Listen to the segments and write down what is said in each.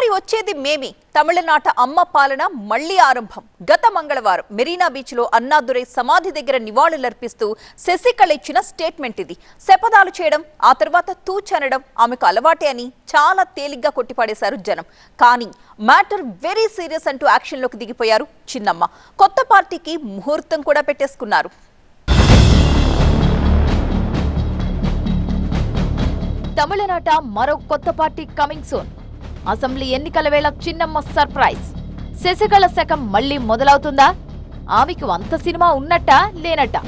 ఈసారి వచ్చేది మేమి తమిళనాట అమ్మ పాలన మళ్లీ ఆరంభం. గత మంగళవారం మెరీనా బీచ్ లో అన్నాదురై సమాధి దగ్గర నివాళులర్పిస్తూ శశికళ ఇచ్చిన స్టేట్మెంట్ ఇది. శపథాలు చేయడం, ఆ తర్వాత తూచనడం ఆమెకు అలవాటే అని చాలా తేలిగ్గా కొట్టిపాడేశారు జనం. కానీ మ్యాటర్ వెరీ సీరియస్ అంటూ యాక్షన్లోకి దిగిపోయారు చిన్నమ్మ. కొత్త పార్టీకి ముహూర్తం కూడా పెట్టేసుకున్నారు. తమిళనాట మరో కొత్త పార్టీ కమింగ్ సూన్. అసెంబ్లీ ఎన్నికల వేళ చిన్నమ్మ సర్ప్రైజ్. శశికళ శకం మళ్లీ మొదలవుతుందా? ఆమెకు అంత సినిమా ఉన్నట్టా లేనట్టా?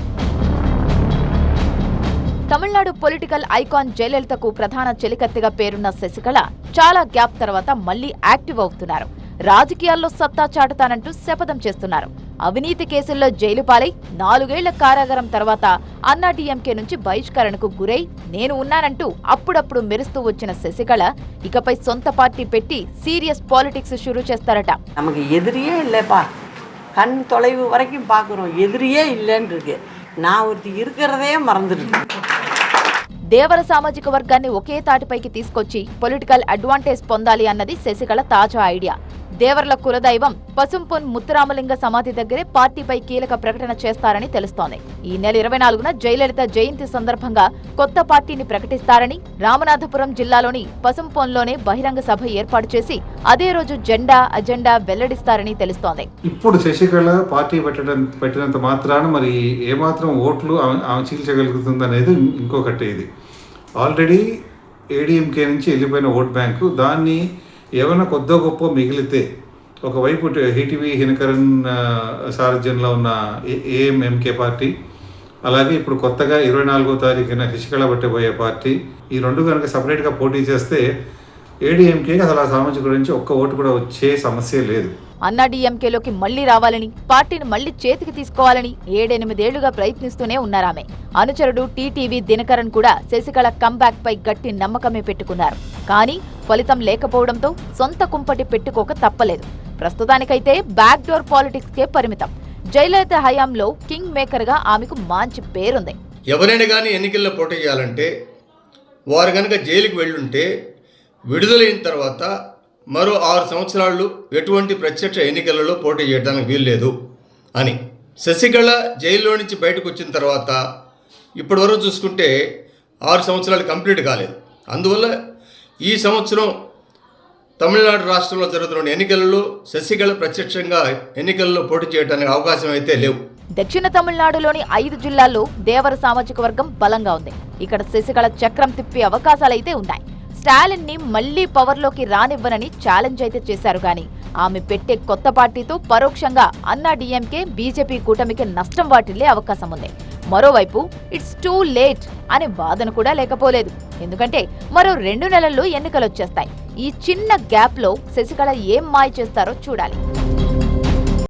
తమిళనాడు పొలిటికల్ ఐకాన్ జయలలితకు ప్రధాన చెలికత్తెగా పేరున్న శశికళ చాలా గ్యాప్ తర్వాత మళ్లీ యాక్టివ్ అవుతున్నారు. రాజకీయాల్లో సత్తా చాటుతానంటూ శపథం చేస్తున్నారు. అవినీతి కేసుల్లో జైలు పాలై 4 ఏళ్ల కారాగారం తర్వాత అన్నాడీఎంకే నుంచి బహిష్కరణకు గురై నేను ఉన్నానంటూ అప్పుడప్పుడు మెరుస్తూ వచ్చిన శశికళ ఇకపై సొంత పార్టీ పెట్టి సీరియస్ పాలిటిక్స్ షురూ చేస్తారట. நமக்கு எதிரியே இல்லைப்பா, கண் தொலைவு வரைக்கும் பார்க்குறோம், எதிரியே இல்லைன்னு இருக்கு. நான் ஒருத்தி இருக்கிறதே மறந்துடுது. దేవర సామాజిక వర్గాన్ని ఒకే తాటిపైకి తీసుకొచ్చి పొలిటికల్ అడ్వాంటేజ్ పొందాలి అన్నది శశికళ తాజా ఐడియా. దేవర్ల కులదైవం పసుంపొన్ ముత్తురామలింగ సమాధి దగ్గరే పార్టీపై కీలక ప్రకటన చేస్తారని తెలుస్తోంది. ఈ నెల 24న జయలలిత జయంతి సందర్భంగా కొత్త పార్టీని ప్రకటిస్తారని, రామనాథపురం జిల్లాలోని పసుంపొన్లోనే బహిరంగ సభ ఏర్పాటు చేసి అదే రోజు జెండా అజెండా వెల్లడిస్తారని తెలుస్తోంది. ఇప్పుడు శశికళ పార్టీ పెట్టినంత మాత్రాన మరి ఏమాత్రం ఓట్లు ఆమె చీల్చగలుగుతుంది అనేది ఇంకొకటి. ఇది ఆల్రెడీ ఏడీఎంకే నుంచి వెళ్ళిపోయిన ఓట్ బ్యాంకు, దాన్ని ఏమైనా కొద్ది గొప్ప మిగిలితే ఒకవైపు హిటివి హినకరన్ సారథ్యంలో ఉన్న ఏఎంఎంకే పార్టీ, అలాగే ఇప్పుడు కొత్తగా 24వ తారీఖున శశికళ పట్టబోయే పార్టీ, ఈ రెండు కనుక సపరేట్గా పోటీ చేస్తే ఏడీఎంకేకి అసలు ఆ సామాజిక నుంచి ఒక్క ఓటు కూడా వచ్చే సమస్య లేదు. అన్నాడీఎంకేలోకి మళ్లీ రావాలని, పార్టీని మళ్లీ చేతికి తీసుకోవాలని 7-8 ఏళ్లుగా ప్రయత్నిస్తూనే ఉన్నారామె. అనుచరుడు టీటీవీ దినకరన్ కూడా శశికళ కంబ్యాక్ పై గట్టి నమ్మకమే పెట్టుకున్నారు. కానీ ఫలితం లేకపోవడంతో సొంత కుంపటి పెట్టుకోక తప్పలేదు. ప్రస్తుతానికైతే బ్యాక్ డోర్ పాలిటిక్స్ కే పరిమితం. జయలలిత హయాంలో కింగ్ మేకర్ గా ఆమెకు మంచి పేరుంది. ఎవరైనా కానీ ఎన్నికల్లో పోటీ చేయాలంటే వారు కనుక జైలుకి వెళ్ళుంటే విడుదలైన తర్వాత మరో 6 సంవత్సరాలు ఎటువంటి ప్రత్యక్ష ఎన్నికలలో పోటీ చేయడానికి వీల్లేదు అని. శశికళ జైల్లో నుంచి బయటకు వచ్చిన తర్వాత ఇప్పటివరకు చూసుకుంటే 6 సంవత్సరాలు కంప్లీట్ కాలేదు. అందువల్ల ఈ సంవత్సరం తమిళనాడు రాష్ట్రంలో జరుగుతున్న ఎన్నికలలో శశికళ ప్రత్యక్షంగా ఎన్నికల్లో పోటీ చేయడానికి అవకాశం అయితే లేవు. దక్షిణ తమిళనాడులోని 5 జిల్లాల్లో దేవర సామాజిక వర్గం బలంగా ఉంది. ఇక్కడ శశికళ చక్రం తిప్పే అవకాశాలైతే ఉన్నాయి. స్టాలిన్ ని మళ్లీ పవర్లోకి రానివ్వనని ఛాలెంజ్ అయితే చేశారు. కానీ ఆమె పెట్టే కొత్త పార్టీతో పరోక్షంగా అన్నాడీఎంకే బీజేపీ కూటమికి నష్టం వాటిల్లే అవకాశం ఉంది. మరోవైపు ఇట్స్ టూ లేట్ అనే వాదన కూడా లేకపోలేదు. ఎందుకంటే మరో 2 నెలల్లో ఎన్నికలొచ్చేస్తాయి. ఈ చిన్న గ్యాప్ లో శశికళ ఏం మాయ చేస్తారో చూడాలి.